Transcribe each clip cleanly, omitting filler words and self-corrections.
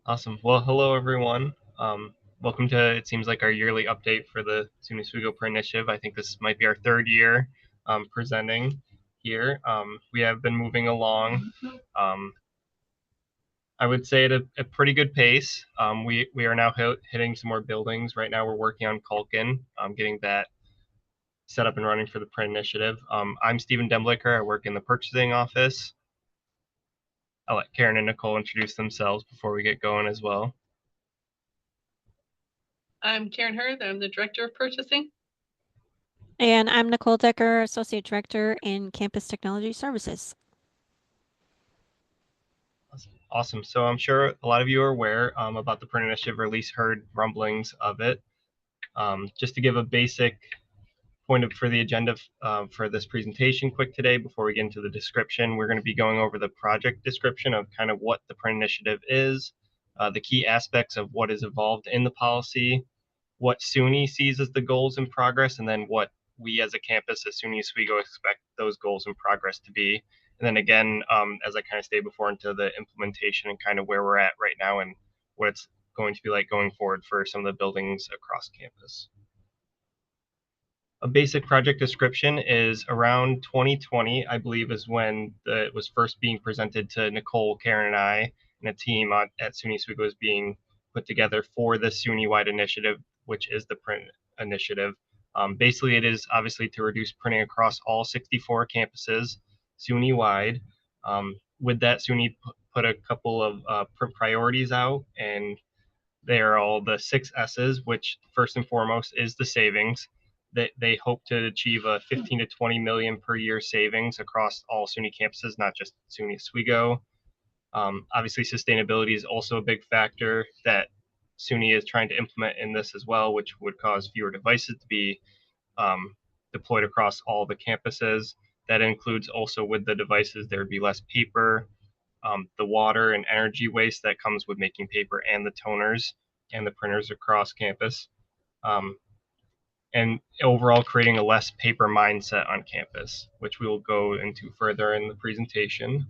Awesome. Well, hello everyone. Welcome to, it seems like, our yearly update for the SUNY Oswego Print Initiative. I think this might be our third year presenting here. We have been moving along, I would say, at a pretty good pace. We are now hitting some more buildings. Right now we're working on Culkin, getting that set up and running for the print initiative. I'm Stephen Denbleyker. I work in the purchasing office. I'll let Karen and Nicole introduce themselves before we get going as well. I'm Karen Hurd. I'm the Director of Purchasing. And I'm Nicole Decker, Associate Director in Campus Technology Services. Awesome. So I'm sure a lot of you are aware about the Print Initiative, or at least heard rumblings of it. Just to give a basic point for the agenda for this presentation quick today, before we get into the description, we're going to be going over the project description of kind of what the Print Initiative is, the key aspects of what is involved in the policy, what SUNY sees as the goals in progress, and then what we as a campus at SUNY Oswego expect those goals in progress to be. And then again, as I kind of stated before, into the implementation and kind of where we're at right now and what it's going to be like going forward for some of the buildings across campus. A basic project description is around 2020, I believe, is when it was first being presented to Nicole, Karen, and I, and a team at SUNY Oswego was being put together for the SUNY-wide initiative, which is the print initiative. Basically, it is obviously to reduce printing across all 64 campuses, SUNY-wide. With that, SUNY put a couple of print priorities out, and they are all the 6 S's, which first and foremost is the savings. They hope to achieve a 15 to 20 million per year savings across all SUNY campuses, not just SUNY Oswego. Obviously, sustainability is also a big factor that SUNY is trying to implement in this as well, which would cause fewer devices to be deployed across all the campuses. That includes also, with the devices, there would be less paper, the water and energy waste that comes with making paper, and the toners and the printers across campus. And overall creating a less paper mindset on campus, which we will go into further in the presentation.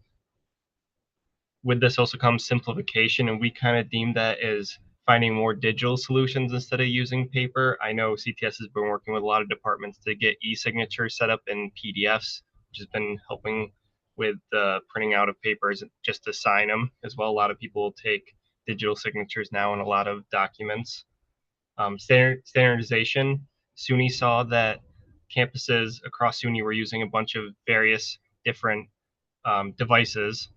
With this also comes simplification, and we kind of deem that as finding more digital solutions instead of using paper. I know CTS has been working with a lot of departments to get e-signatures set up in PDFs, which has been helping with the printing out of papers just to sign them as well. A lot of people take digital signatures now in a lot of documents. Standardization. SUNY saw that campuses across SUNY were using a bunch of various different devices.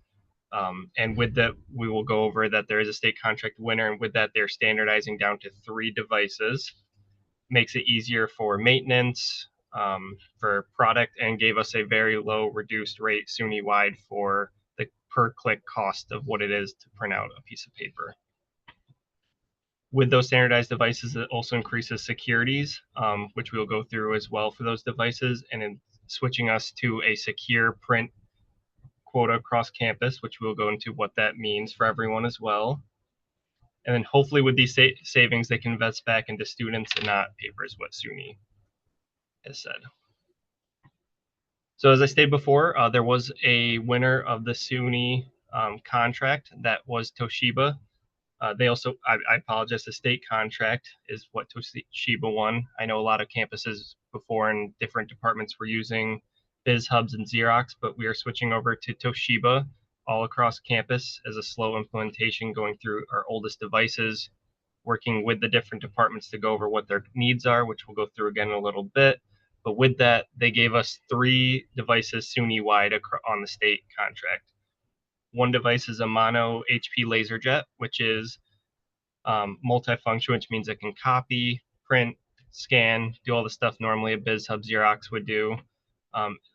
And with that, we will go over that there is a state contract winner, and with that, they're standardizing down to 3 devices. Makes it easier for maintenance, for product, and gave us a very low reduced rate SUNY-wide for the per click cost of what it is to print out a piece of paper. With those standardized devices, it also increases securities, which we'll go through as well for those devices, and in switching us to a secure print quota across campus, which we'll go into what that means for everyone as well. And then hopefully with these savings, they can invest back into students and not paper, is what SUNY has said. So as I stated before, there was a winner of the SUNY contract. That was Toshiba. They also, I apologize, the state contract is what Toshiba won. I know a lot of campuses before in different departments were using BizHubs and Xerox, but we are switching over to Toshiba all across campus as a slow implementation, going through our oldest devices, working with the different departments to go over what their needs are, which we'll go through again in a little bit. But with that, they gave us 3 devices SUNY-wide on the state contract. One device is a mono HP LaserJet, which is multifunction, which means it can copy, print, scan, do all the stuff normally a BizHub Xerox would do.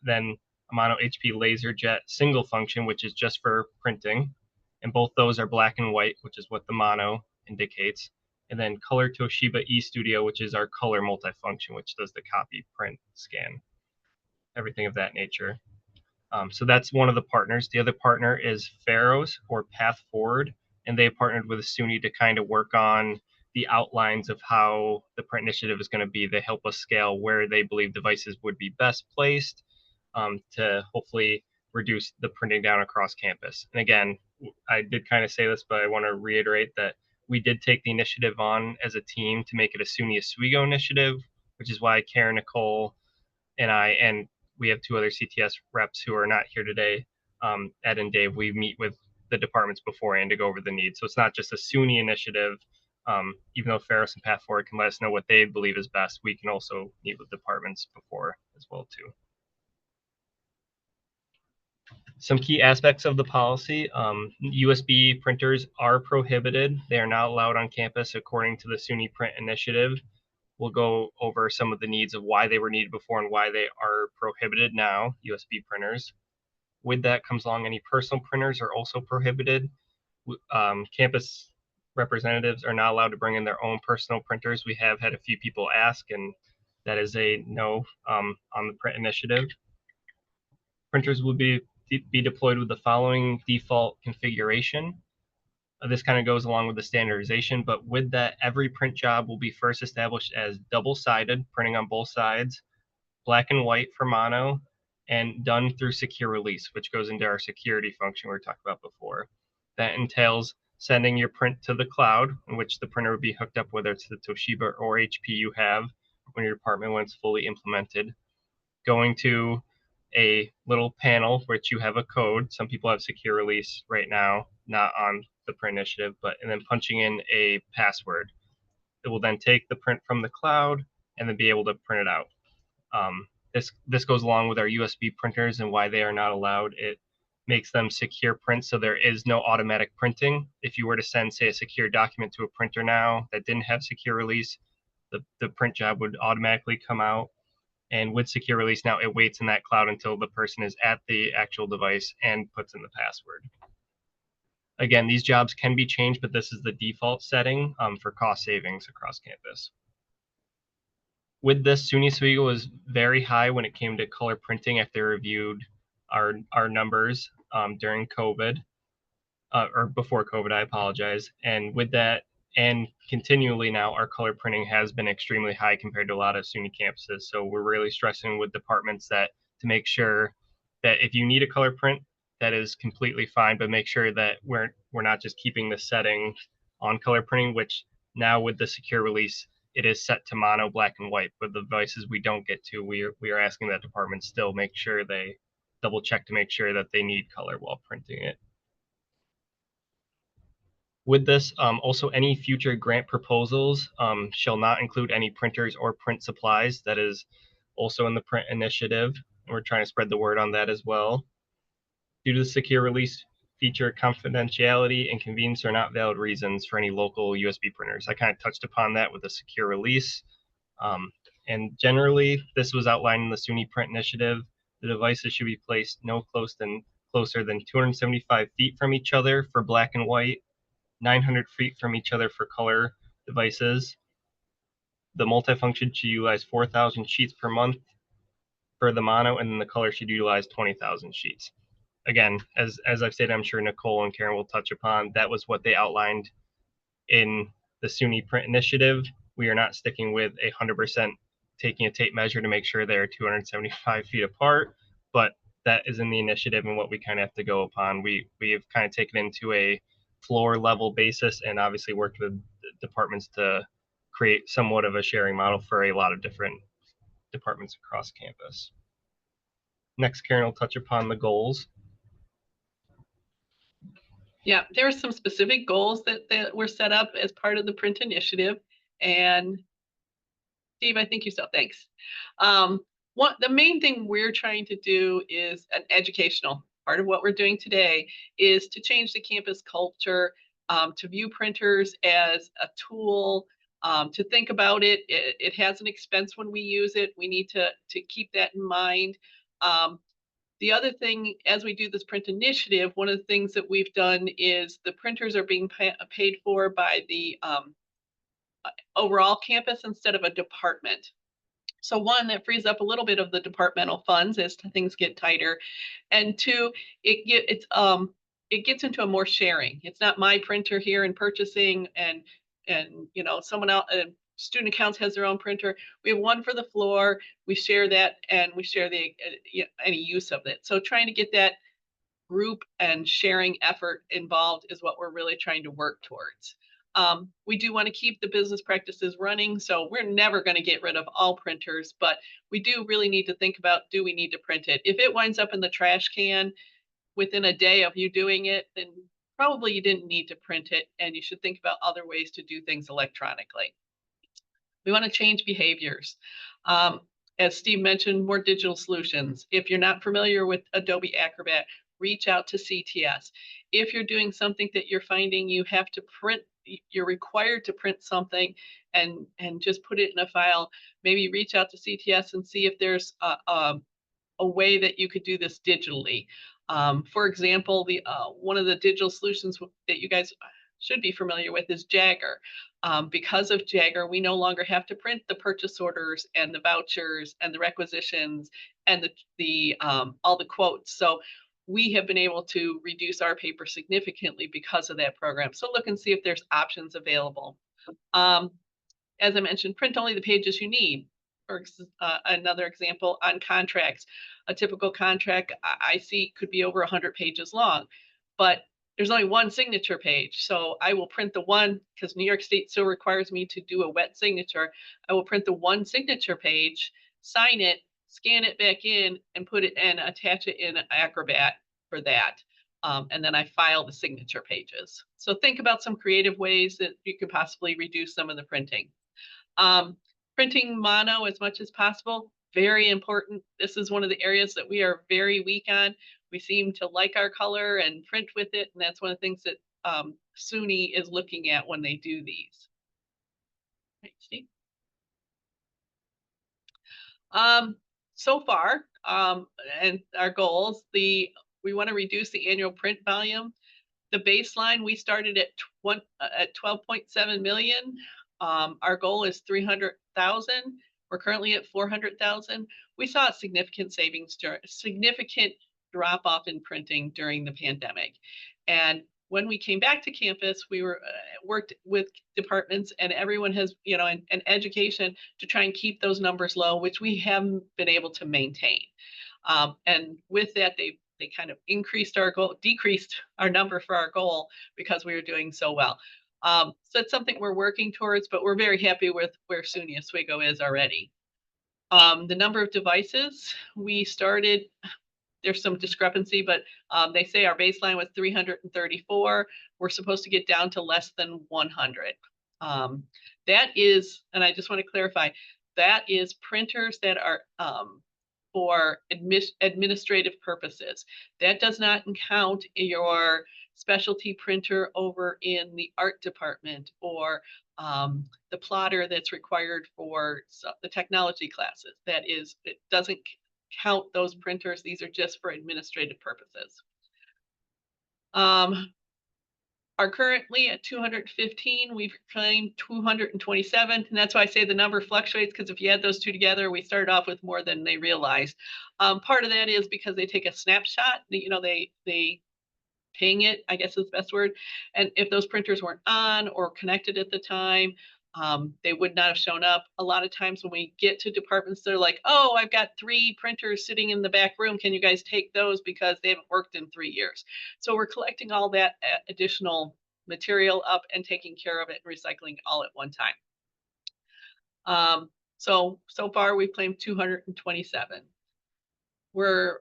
Then a mono HP LaserJet single function, which is just for printing. And both those are black and white, which is what the mono indicates. And then Color Toshiba eStudio, which is our color multifunction, which does the copy, print, scan, everything of that nature. So that's one of the partners. The other partner is Pharos, or Path Forward, and they partnered with SUNY to kind of work on the outlines of how the print initiative is going to be. They help us scale where they believe devices would be best placed to hopefully reduce the printing down across campus. And again, I did kind of say this, but I want to reiterate that we did take the initiative on as a team to make it a SUNY Oswego initiative, which is why Karen, Nicole, and we have 2 other CTS reps who are not here today, Ed and Dave. We meet with the departments beforehand to go over the needs. So it's not just a SUNY initiative. Even though Ferris and Path Forward can let us know what they believe is best, we can also meet with departments before as well too. Some key aspects of the policy: USB printers are prohibited. They are not allowed on campus according to the SUNY Print Initiative. We'll go over some of the needs of why they were needed before and why they are prohibited now, USB printers. With that comes along any personal printers are also prohibited. Campus representatives are not allowed to bring in their own personal printers. We have had a few people ask, and that is a no on the print initiative. Printers will be deployed with the following default configuration. This kind of goes along with the standardization, but with that, every print job will be first established as double-sided, printing on both sides, black and white for mono, and done through secure release, which goes into our security function we were talking about before. That entails sending your print to the cloud, in which the printer would be hooked up, whether it's the Toshiba or HP you have when your department, when it's fully implemented, going to a little panel which you have a code. Some people have secure release right now, not on the print initiative, and then punching in a password. It will then take the print from the cloud and then be able to print it out. This goes along with our USB printers and why they are not allowed. It makes them secure print, so there is no automatic printing. If you were to send, say, a secure document to a printer now that didn't have secure release, the print job would automatically come out. And with secure release now, it waits in that cloud until the person is at the actual device and puts in the password. Again, these jobs can be changed, but this is the default setting for cost savings across campus. With this, SUNY Oswego was very high when it came to color printing after they reviewed our numbers during COVID, or before COVID, I apologize. And with that, and continually now, our color printing has been extremely high compared to a lot of SUNY campuses. So we're really stressing with departments that to make sure that if you need a color print, that is completely fine, but make sure that we're not just keeping the setting on color printing, which now with the secure release, it is set to mono, black and white. But the devices we don't get to, we are asking that department still make sure they double check to make sure that they need color while printing it. With this, also any future grant proposals shall not include any printers or print supplies. That is also in the print initiative. We're trying to spread the word on that as well. Due to the secure release feature, confidentiality and convenience are not valid reasons for any local USB printers. I kind of touched upon that with the secure release. And generally, this was outlined in the SUNY Print Initiative. The devices should be placed no closer than 275 feet from each other for black and white, 900 feet from each other for color devices. The multifunction should utilize 4,000 sheets per month for the mono, and then the color should utilize 20,000 sheets. Again, as I've stated, I'm sure Nicole and Karen will touch upon, that was what they outlined in the SUNY Print Initiative. We are not sticking with 100% taking a tape measure to make sure they're 275 feet apart, but that is in the initiative and what we kind of have to go upon. We have kind of taken into a floor level basis and obviously worked with departments to create somewhat of a sharing model for a lot of different departments across campus. Next, Karen will touch upon the goals. Yeah, there are some specific goals that were set up as part of the print initiative. And Steve, I think you saw, thanks. The main thing we're trying to do is an educational part of what we're doing today is to change the campus culture, to view printers as a tool, to think about it. It has an expense when we use it. We need to keep that in mind. The other thing, as we do this print initiative, one of the things that we've done is the printers are being paid for by the overall campus instead of a department. So one, that frees up a little bit of the departmental funds as things get tighter, and two, it gets into a more sharing. It's not my printer here in purchasing, and you know, someone else, student accounts has their own printer. We have one for the floor. We share that, and we share the any use of it. So trying to get that group and sharing effort involved is what we're really trying to work towards. We do want to keep the business practices running, so we're never going to get rid of all printers, but we do really need to think about, do we need to print it? If it winds up in the trash can within a day of you doing it, then probably you didn't need to print it, and you should think about other ways to do things electronically. We want to change behaviors. As Steve mentioned, more digital solutions. If you're not familiar with Adobe Acrobat, reach out to CTS. If you're doing something that you're finding you have to print, you're required to print something and just put it in a file, maybe reach out to CTS and see if there's a way that you could do this digitally. For example, one of the digital solutions that you guys should be familiar with is Jagger. Because of Jagger, we no longer have to print the purchase orders and the vouchers and the requisitions and all the quotes. So we have been able to reduce our paper significantly because of that program. So look and see if there's options available. As I mentioned, print only the pages you need. For another example, on contracts, a typical contract I see could be over 100 pages long, but there's only one signature page. So I will print the one, because New York State still requires me to do a wet signature. I will print the one signature page, sign it, scan it back in, and put it and attach it in Acrobat for that. And then I file the signature pages. So think about some creative ways that you could possibly reduce some of the printing. Printing mono as much as possible, very important. This is one of the areas that we are very weak on. We seem to like our color and print with it, and that's one of the things that SUNY is looking at when they do these. Right, Steve? So far, and our goals, we want to reduce the annual print volume. The baseline, we started at 12.7 million. Our goal is 300,000. We're currently at 400,000. We saw a significant significant drop off in printing during the pandemic. And when we came back to campus, we worked with departments and everyone has, and education to try and keep those numbers low, which we haven't been able to maintain. And with that, they kind of decreased our number for our goal because we were doing so well. So it's something we're working towards, but we're very happy with where SUNY Oswego is already. The number of devices we started, there's some discrepancy, but they say our baseline was 334. We're supposed to get down to less than 100. That is, and I just want to clarify, that is printers that are for administrative purposes. That does not count your specialty printer over in the art department or the plotter that's required for the technology classes. It doesn't count those printers. These are just for administrative purposes. Are currently at 215. We've claimed 227, and that's why I say the number fluctuates, because if you add those two together, we started off with more than they realized. Part of that is because they take a snapshot. They ping it, I guess is the best word. And if those printers weren't on or connected at the time, they would not have shown up. A lot of times when we get to departments, they're like, oh, I've got 3 printers sitting in the back room. Can you guys take those because they haven't worked in 3 years? So we're collecting all that additional material up and taking care of it and recycling all at one time. So far we've claimed 227. We're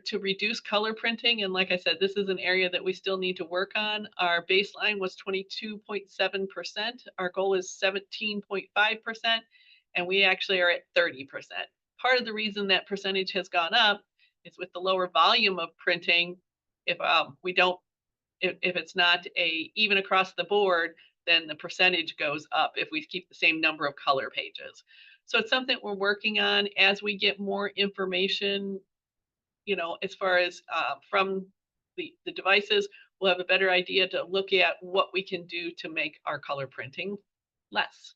to reduce color printing, and like I said, this is an area that we still need to work on. Our baseline was 22.7%. Our goal is 17.5%, and we actually are at 30%. Part of the reason that percentage has gone up is with the lower volume of printing. If it's not even across the board, then the percentage goes up if we keep the same number of color pages. So it's something we're working on as we get more information, as far as from the devices, we'll have a better idea to look at what we can do to make our color printing less.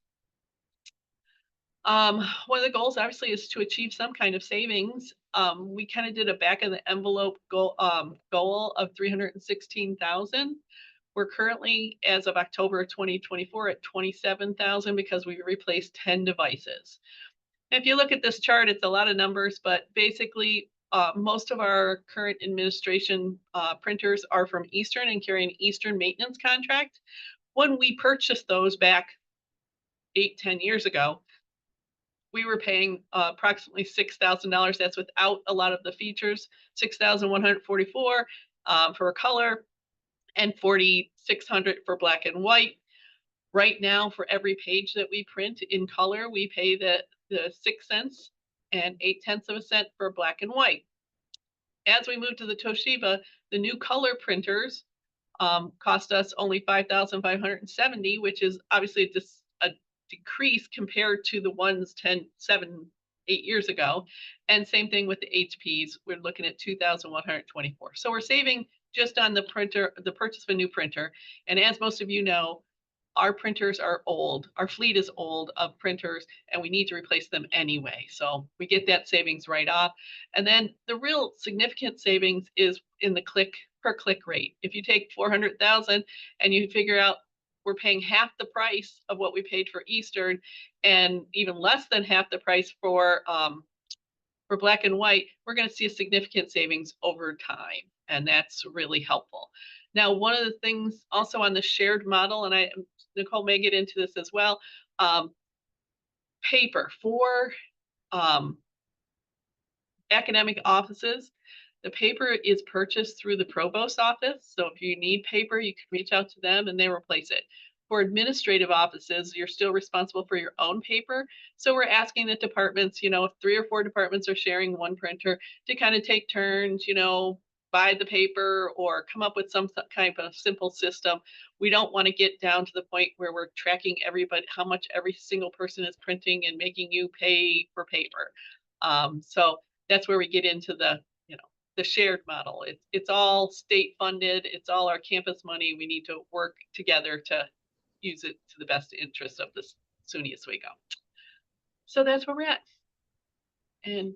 One of the goals obviously is to achieve some kind of savings. We kind of did a back of the envelope goal of 316,000. We're currently, as of October 2024, at 27,000 because we replaced 10 devices. And if you look at this chart, it's a lot of numbers, but basically most of our current administration printers are from Eastern and carry an Eastern maintenance contract. When we purchased those back 8-10 years ago, we were paying approximately $6,000. That's without a lot of the features, $6,144 for color and $4,600 for black and white. Right now, for every page that we print in color, we pay the 6 cents and 0.8 of a cent for black and white. As we move to the Toshiba, the new color printers cost us only $5,570, which is obviously a decrease compared to the ones 7, 8 years ago. And same thing with the HPs, we're looking at $2,124. So we're saving just on the printer, the purchase of a new printer. And as most of you know, our printers are old. Our fleet is old of printers, and we need to replace them anyway. So we get that savings right off. And then the real significant savings is in the per click rate. If you take 400,000 and you figure out we're paying half the price of what we paid for Eastern, and even less than half the price for black and white, we're going to see a significant savings over time, and that's really helpful. Now, one of the things also on the shared model, and Nicole may get into this as well, paper for academic offices. The paper is purchased through the provost office. So if you need paper, you can reach out to them and they replace it. For administrative offices, you're still responsible for your own paper. So we're asking the departments, if 3 or 4 departments are sharing one printer, to kind of take turns, buy the paper or come up with some kind of simple system. We don't want to get down to the point where we're tracking everybody, how much every single person is printing and making you pay for paper. So that's where we get into the shared model. It's all state funded. It's all our campus money. We need to work together to use it to the best interest of the SUNY Oswego. So that's where we're at. And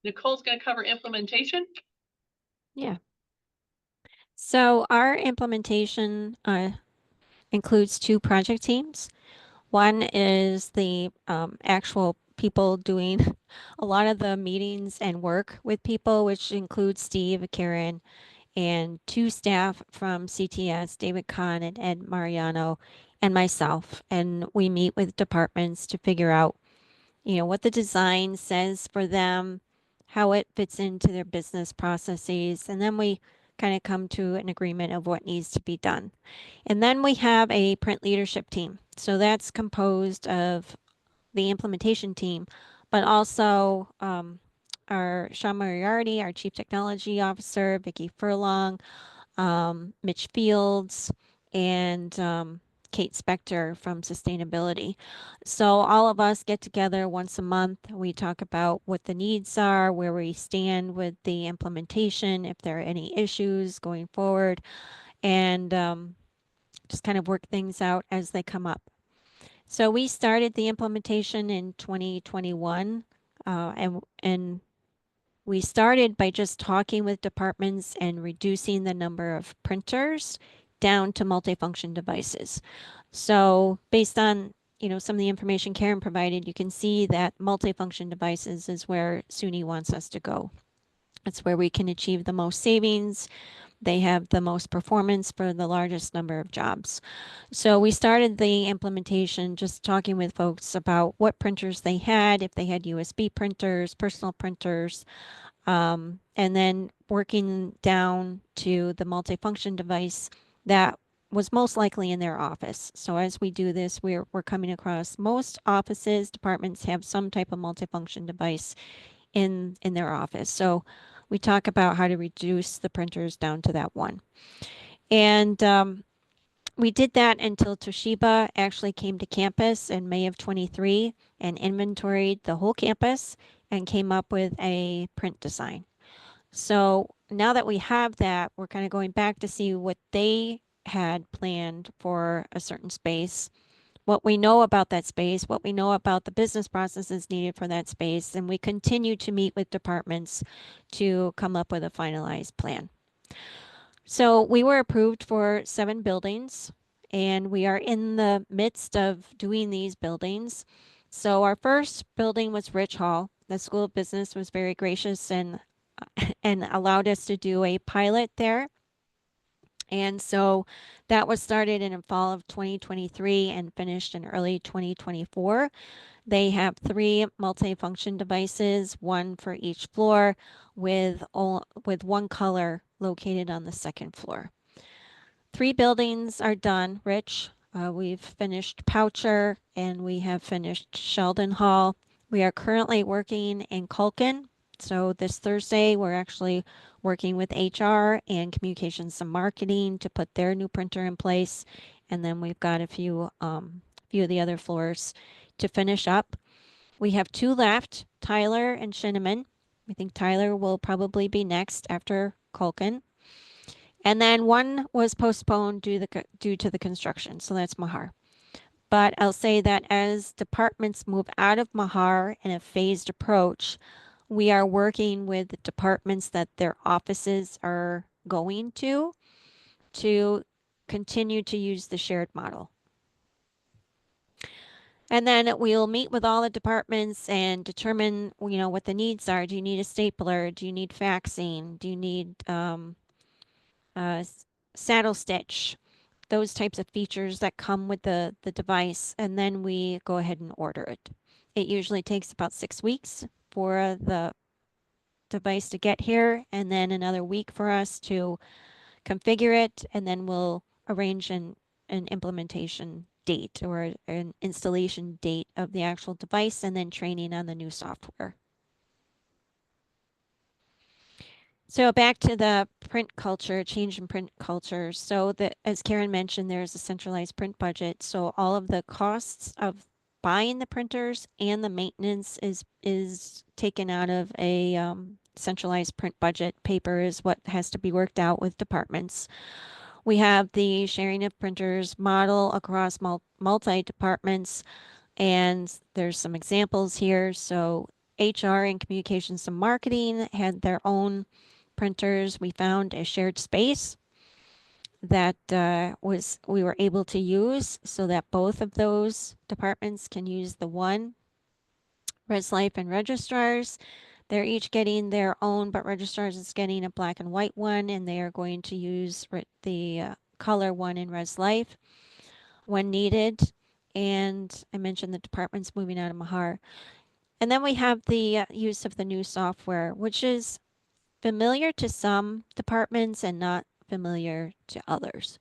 Nicole's going to cover implementation. Yeah. So our implementation includes 2 project teams. One is the actual people doing a lot of the meetings and work with people, which includes Steve, Karen, and 2 staff from CTS, David Kahn and Ed Mariano, and myself. And we meet with departments to figure out, what the design says for them, how it fits into their business processes, and then we kind of come to an agreement of what needs to be done. And then we have a print leadership team. So that's composed of the implementation team, but also our Sean Moriarty, our Chief Technology Officer, Vicki Furlong, Mitch Fields, and Kate Spector from Sustainability. So all of us get together once a month. We talk about what the needs are, where we stand with the implementation, if there are any issues going forward, and just kind of work things out as they come up. So we started the implementation in 2021, and we started by just talking with departments and reducing the number of printers down to multifunction devices. So based on some of the information Karen provided, you can see that multifunction devices is where SUNY wants us to go. It's where we can achieve the most savings. They have the most performance for the largest number of jobs. So we started the implementation just talking with folks about what printers they had, if they had USB printers, personal printers, and then working down to the multifunction device that was most likely in their office. So as we do this, we're coming across most offices, departments have some type of multifunction device in their office. So we talk about how to reduce the printers down to that one. And we did that until Toshiba actually came to campus in May of 23 and inventoried the whole campus and came up with a print design. So now that we have that, we're kind of going back to see what they had planned for a certain space, what we know about that space, what we know about the business processes needed for that space, and we continue to meet with departments to come up with a finalized plan. So we were approved for 7 buildings, and we are in the midst of doing these buildings. So our first building was Rich Hall. The School of Business was very gracious and and allowed us to do a pilot there. And so that was started in the fall of 2023 and finished in early 2024. They have 3 multifunction devices, one for each floor, with one color located on the second floor. 3 buildings are done, Rich. We've finished Poucher and we have finished Sheldon Hall. We are currently working in Culkin. So this Thursday, we're actually working with HR and communications and marketing to put their new printer in place. And then we've got a few of the other floors to finish up. We have 2 left, Tyler and Shinneman. I think Tyler will probably be next after Culkin. And then one was postponed due to the construction, so that's Mahar. But I'll say that as departments move out of Mahar in a phased approach, we are working with the departments that their offices are going to continue to use the shared model. And then we'll meet with all the departments and determine, what the needs are. Do you need a stapler? Do you need faxing? Do you need saddle stitch? Those types of features that come with the device, and then we go ahead and order it. It usually takes about 6 weeks for the device to get here, and then another week for us to configure it, and then we'll arrange an implementation date or an installation date of the actual device, and then training on the new software. So back to the print culture, change in print culture. So that, as Karen mentioned, there's a centralized print budget. So all of the costs of buying the printers and the maintenance is taken out of a centralized print budget. Paper is what has to be worked out with departments. We have the sharing of printers model across multi-departments, and there's some examples here. So HR and communications and marketing had their own printers. We found a shared space that we were able to use so that both of those departments can use the one. Res Life and registrars, they're each getting their own, but registrars is getting a black and white one, and they are going to use the color one in Res Life when needed. And I mentioned the departments moving out of Mahar. And then we have the use of the new software, which is familiar to some departments and not familiar to others.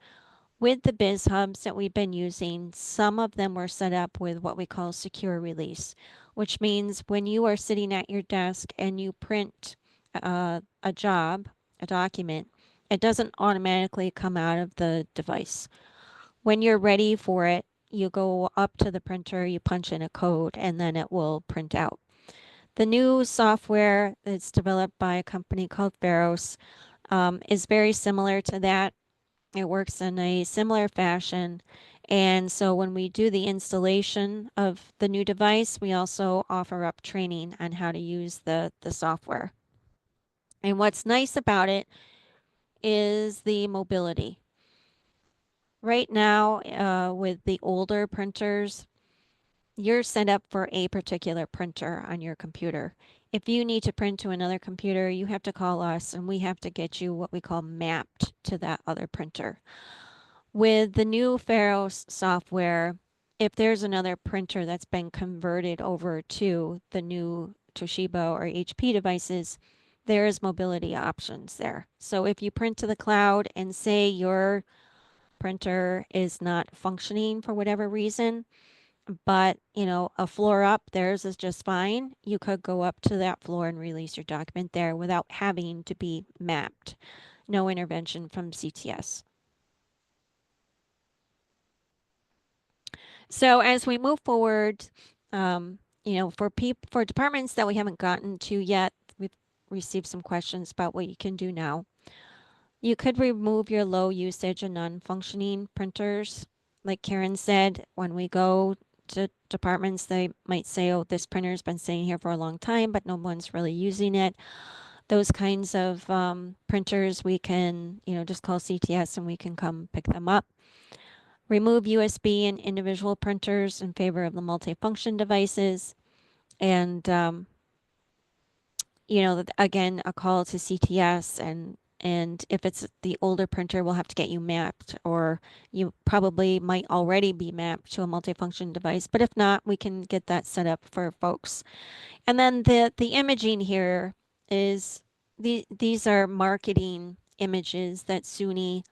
With the biz hubs that we've been using, some of them were set up with what we call secure release, which means when you are sitting at your desk and you print a document, it doesn't automatically come out of the device. When you're ready for it, you go up to the printer, you punch in a code, and then it will print out. The new software that's developed by a company called Pharos is very similar to that. It works in a similar fashion. And so when we do the installation of the new device, we also offer up training on how to use the software. And what's nice about it is the mobility. Right now, with the older printers, you're set up for a particular printer on your computer. If you need to print to another computer, you have to call us and we have to get you what we call mapped to that other printer. With the new Pharos software, if there's another printer that's been converted over to the new Toshiba or HP devices, there's mobility options there. So if you print to the cloud and say your printer is not functioning for whatever reason, but a floor up, theirs is just fine, you could go up to that floor and release your document there without having to be mapped. No intervention from CTS. So as we move forward, for departments that we haven't gotten to yet, we've received some questions about what you can do now. You could remove your low usage and non-functioning printers. Like Karen said, when we go to departments, they might say, oh, this printer's been sitting here for a long time, but no one's really using it. Those kinds of printers, we can, just call CTS and we can come pick them up. Remove USB and individual printers in favor of the multifunction devices. And, again, a call to CTS, and if it's the older printer, we'll have to get you mapped, or you probably might already be mapped to a multifunction device. But if not, we can get that set up for folks. And then the imaging here is these are marketing images that SUNY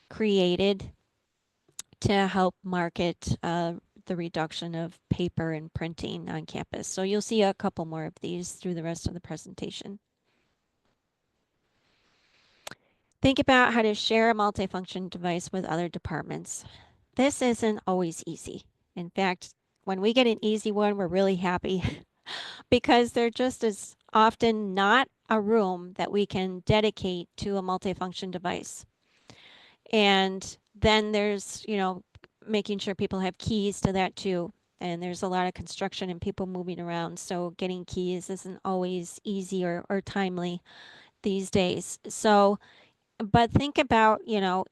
created to help market the reduction of paper and printing on campus. So you'll see a couple more of these through the rest of the presentation. Think about how to share a multifunction device with other departments. This isn't always easy. In fact, when we get an easy one, we're really happy because there just is often not a room that we can dedicate to a multifunction device. And then there's, making sure people have keys to that too. And there's a lot of construction and people moving around. So getting keys isn't always easy or timely these days. So, but think about,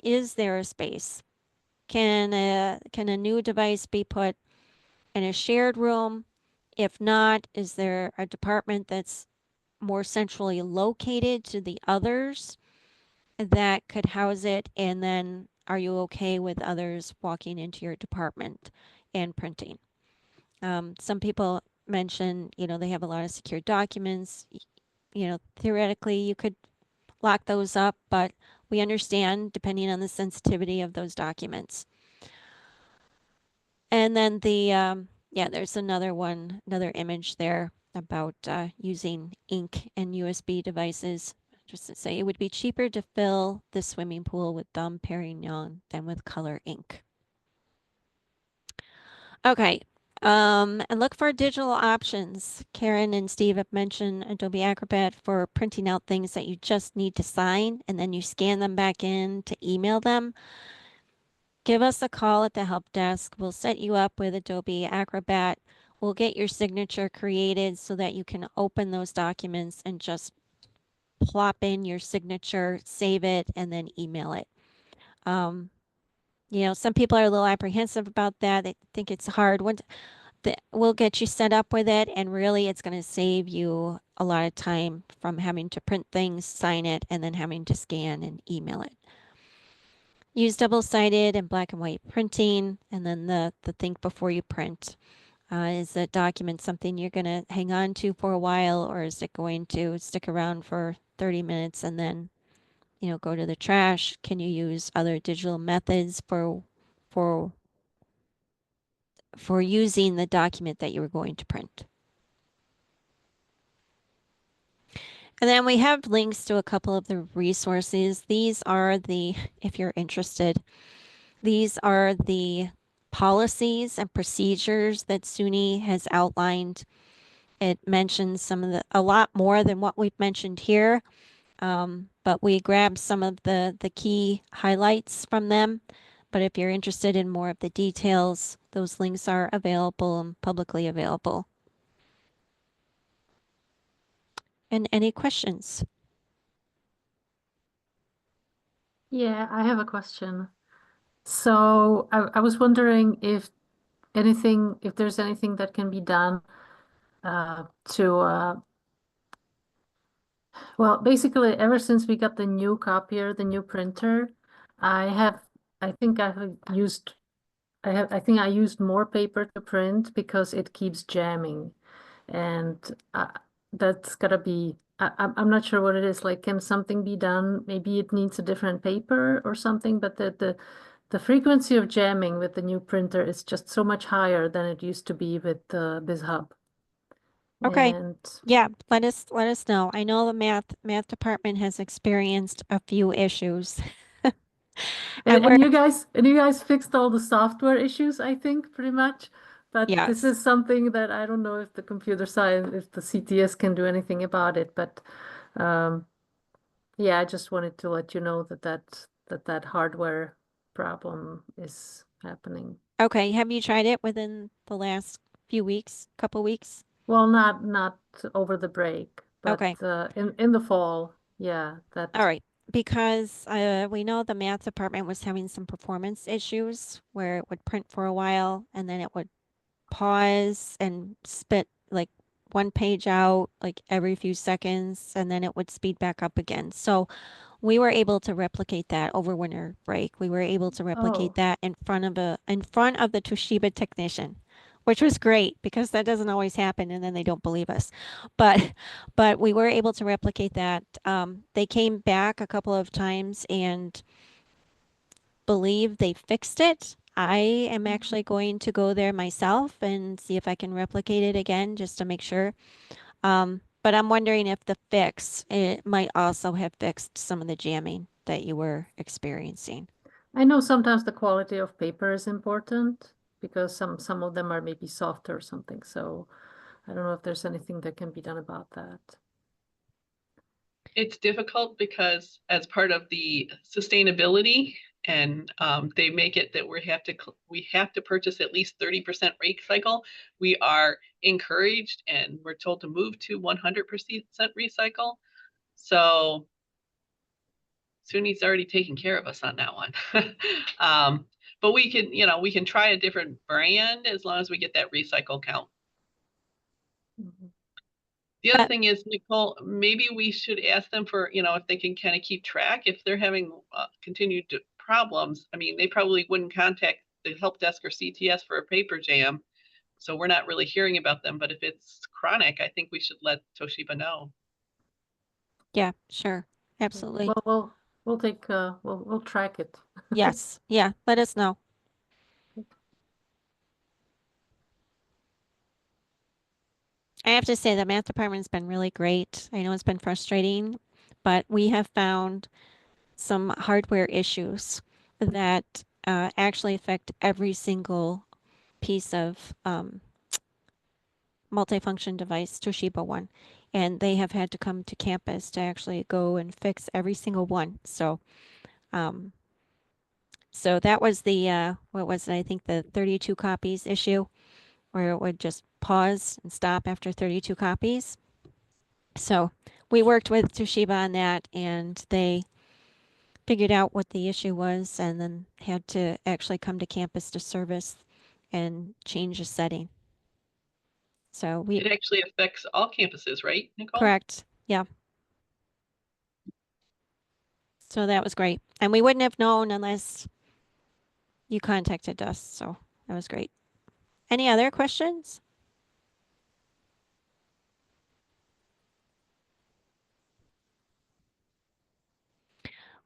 is there a space? Can a new device be put in a shared room? If not, is there a department that's more centrally located to the others that could house it? And then are you okay with others walking into your department and printing? Some people mention, they have a lot of secure documents. Theoretically, you could lock those up, but we understand depending on the sensitivity of those documents. And then there's another image there about using ink and USB devices. Just to say, it would be cheaper to fill the swimming pool with Dom Perignon than with color ink. Okay, and look for digital options. Karen and Steve have mentioned Adobe Acrobat for printing out things that you just need to sign, and then you scan them back in to email them. Give us a call at the help desk. We'll set you up with Adobe Acrobat. We'll get your signature created so that you can open those documents and just plop in your signature, save it, and then email it. Some people are a little apprehensive about that. They think it's hard. We'll get you set up with it, and really it's going to save you a lot of time from having to print things, sign it, and then having to scan and email it. Use double-sided and black and white printing, and then the think before you print. Is the document something you're going to hang on to for a while, or is it going to stick around for 30 minutes and then, go to the trash? Can you use other digital methods for using the document that you were going to print? And then we have links to a couple of the resources. These are if you're interested, these are the policies and procedures that SUNY has outlined. It mentions a lot more than what we've mentioned here, but we grabbed some of the key highlights from them. But if you're interested in more of the details, those links are available and publicly available. And any questions? Yeah, I have a question. So I was wondering if there's anything that can be done to well, basically ever since we got the new copier, the new printer, I think I used more paper to print because it keeps jamming, and that's gotta be. I'm not sure what it is. Like, can something be done? Maybe it needs a different paper or something. But the frequency of jamming with the new printer is just so much higher than it used to be with the BizHub. Okay. And Yeah, let us know. I know the math department has experienced a few issues. and you guys fixed all the software issues, I think, pretty much. But this Yes. is something that I don't know if the computer science, if the CTS can do anything about it. But yeah, I just wanted to let you know that hardware problem is happening. Okay, have you tried it within the last few weeks, couple weeks? Well, not over the break, but Okay. In the fall, yeah, that. All right, because we know the math department was having some performance issues where it would print for a while and then it would pause and spit like one page out like every few seconds, and then it would speed back up again. So we were able to replicate that over winter break. We were able to replicate Oh. that in front of the Toshiba technician, which was great because that doesn't always happen, and then they don't believe us. But we were able to replicate that. They came back a couple of times and believe they fixed it. I am actually going to go there myself and see if I can replicate it again just to make sure. But I'm wondering if the fix, it might also have fixed some of the jamming that you were experiencing. I know sometimes the quality of paper is important because some of them are maybe softer or something. So I don't know if there's anything that can be done about that. It's difficult because as part of the sustainability and they make it that we have to purchase at least 30% recycle. We are encouraged and we're told to move to 100% recycle. So SUNY's already taken care of us on that one. But we can try a different brand as long as we get that recycle count. Mhm. The other thing is, Nicole, maybe we should ask them for, if they can kind of keep track, if they're having continued problems. I mean, they probably wouldn't contact the help desk or CTS for a paper jam. So we're not really hearing about them. But if it's chronic, I think we should let Toshiba know. Yeah, sure. Absolutely. Well, we'll track it. Yes. Yeah. Let us know. I have to say the math department's been really great. I know it's been frustrating, but we have found some hardware issues that actually affect every single piece of multifunction device, Toshiba one. And they have had to come to campus to actually go and fix every single one. So, so that was the, what was it? I think the 32 copies issue where it would just pause and stop after 32 copies. So we worked with Toshiba on that and they figured out what the issue was and then had to actually come to campus to service and change the setting. So we, It actually affects all campuses, right, Nicole? correct. Yeah. So that was great. And we wouldn't have known unless you contacted us. So that was great. Any other questions?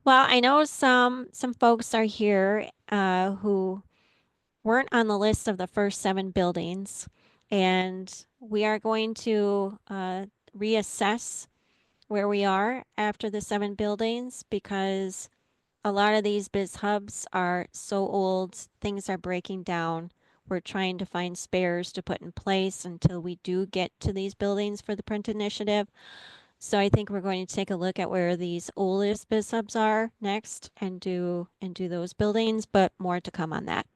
Well, I know some folks are here who weren't on the list of the first 7 buildings, and we are going to reassess where we are after the 7 buildings because a lot of these biz hubs are so old, things are breaking down. We're trying to find spares to put in place until we do get to these buildings for the print initiative. So I think we're going to take a look at where these oldest biz hubs are next and do those buildings, but more to come on that.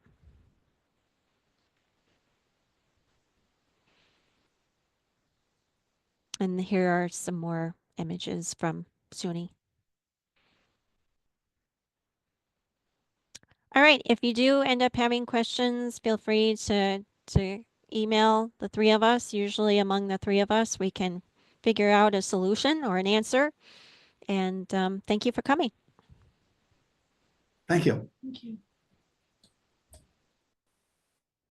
And here are some more images from SUNY. All right, if you do end up having questions, feel free to email the 3 of us. Usually among the 3 of us, we can figure out a solution or an answer. And thank you for coming. Thank you. Thank you.